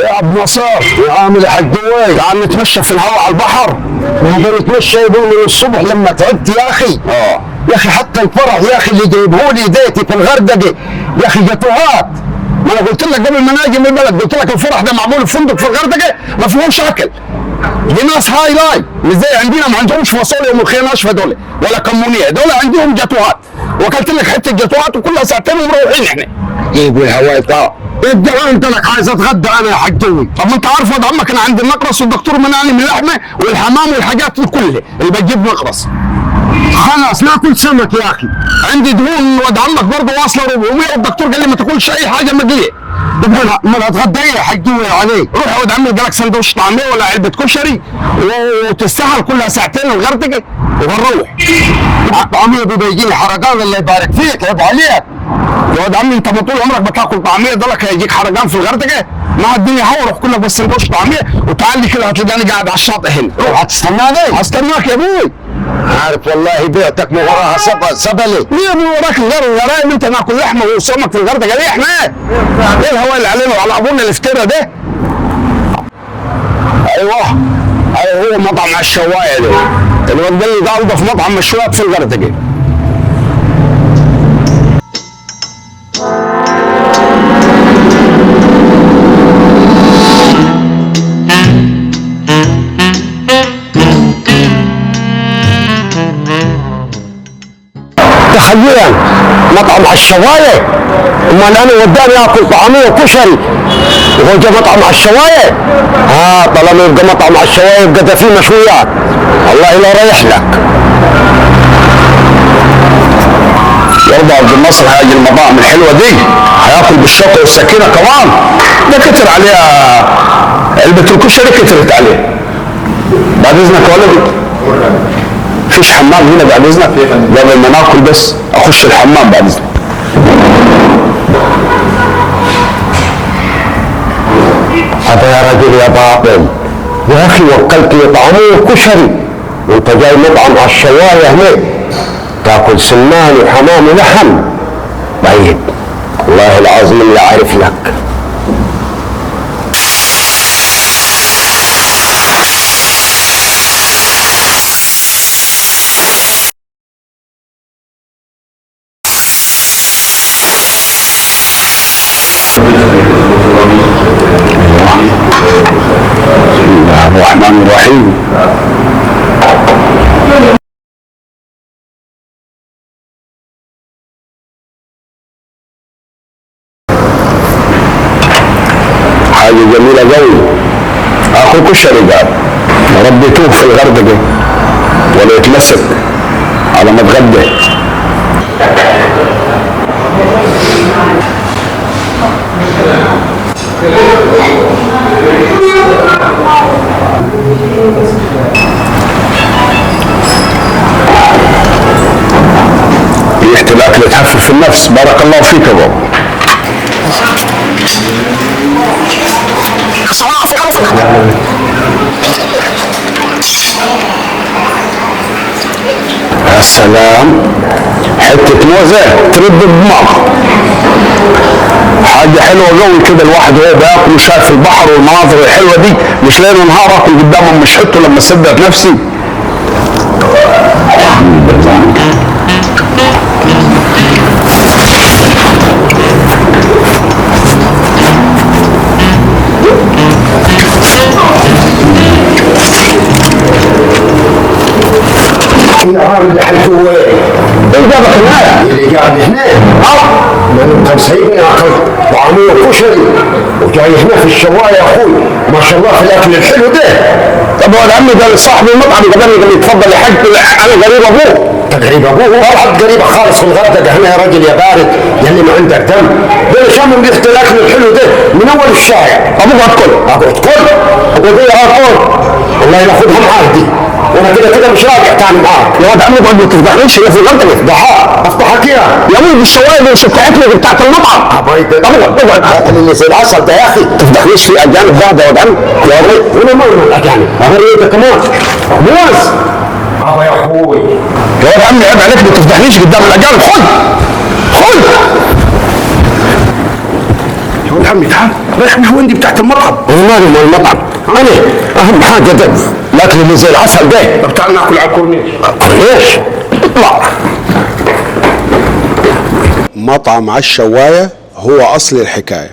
يا عبد نصار يا عامل يا حاج دويل، تعال نتمشى في الهواء على البحر. نقدر نتمشى يقول من الصبح لما تعبت يا اخي. يا اخي حتى الفرح يا اخي اللي جايبه لي ديتي في الغردقه يا اخي جاتوهات. ما انا قلت لك قبل ما ناجي من البلد، قلت لك الفرح ده معمول في فندق في الغردقه ما فيهوش اكل. دي ناس هاي لاي مش زي عندنا، ما عندهمش فاصوليا وملوخيه ناشفه دول ولا كمونيه، دول عندهم جاتوهات. وكلت لك حته جاتوهات وكلها ساعتين ومروحين احنا. جيبوا الهواء بتاع ادعوا انت لك عايز اتغدى انا يا حاج دوي. طب ما انت عارف وضع عمك، انا عندي النقرس والدكتور منعني من اللحمه والحمام والحاجات دي كلها اللي بتجيب نقرس. خلاص ناكل سمك يا اخي. عندي دهون وضع عمك برضه واصله 400 والدكتور قال لي ما تاكلش اي حاجه مقليه. امال هتغدى ايه يا حاج دوي عليك؟ روح يا ولد عمي القى لك سندوتش طعميه ولا علبه كشري وتستاهل كلها ساعتين الغردقه وهنروح. الطعميه دي بيجي لي حرقان الله يبارك فيك عيب عليك. يا ولد عمي انت ما طول عمرك بتاكل طعميه ضلك هيجيك حرقان في الغردقه؟ ما الدنيا هوا، روح كلك بس سندوتش طعميه وتعال لي كده هتلاقيني قاعد على الشاطئ هنا. روح هتستناني؟ هستناك يا ابوي. عارف والله بيعتك من وراها سبلي. ليه من وراك الغرايب انت ناكل لحمه وسمك في الغردقه ليه احنا؟ ايه الهواء اللي علينا وعلى ابونا الافتراء ده؟ ايوه هو مطعم على الشوايه ده. الواد قال لي ده انضف مطعم مشويات في الغردقه. تخيل مطعم على الشوايه، امال انا وداني اكل طعميه وكشري وهو جا مطعم على الشوايه. طالما يبقى مطعم على الشوايه يبقى ده فيه مشويات. والله لا رايح لك. يرضى عبد الناصر هاجي المطاعم الحلوه دي هياكل بالشوكه والسكينه كمان. ده كتر عليها علبه الكشري، كترت عليه. بعد اذنك يا ولدي فيش حمام هنا بعد اذنك؟ قبل ما ناكل بس اخش الحمام بعد اذنك. هذا يا رجل يا باطل يا اخي، وكلت لي طعميه وكشري وانت جاي مطعم على الشوايه هناك تاكل سمان وحمام ولحم. طيب والله العظيم اللي عارف لك. بسم الله الرحمن الرحيم. حاجة جميلة قوي. اخو كشري قال يا رب يتوب في الغردقة ولا يتمسك على ما اتغدى. ريحة الأكل تحفف النفس. بارك الله فيك يا بابا. يا سلام، حتة موزة ترد الدماغ. حاجة حلوة قوي كده، الواحد وهو بياكل وشايف البحر والمناظر الحلوة دي، مش ليل ونهار اكل قدامهم مش حته لما صدقت نفسي. العامل حيث ايه جابك هنا؟ اللي قاعد هنا ما انت سايبني اكل طعميه وكشري وجاي هنا في الشوايه يا اخوي. ما شاء الله في الاكل الحلو ده. طب هو عمي ده صاحب المطعم قال لي اتفضل يا حاج انا قريب ابوه. انت قريب ابوه؟ والله قريبه خالص في الغردقه هنا يا راجل يا بارد يا اللي ما عندك دم. ده شامم ريحه الاكل الحلو ده من اول الشارع. ابوك هتكل ابوك هتكل والله ياخدها معاك دي، وانا كده مش راجع تاني معاك. يا واد عمي ما تفضحنيش، هي في الغردقه افضحها. افضحك يا ابوي بالشوايه دي بتاعتنا بتاعت المطعم. اقعد اللي زي العسل ده يا اخي. ما تفضحنيش في اجانب بعد يا واد عمي. يا ابوي وانا ما الاجانب انت كمان موز. يا اخوي يا واد عمي عيب عليك، ما تفضحنيش قدام الاجانب. خد ولد عمي تعال، رايح مش وين دي بتاعت المطعم؟ انا مالي مال المطعم، انا اهم حاجه ده الاكل اللي زي العسل ده. طب تعال ناكل على الكورنيش. ليش؟ اطلع. مطعم عالشواية هو أصل الحكاية.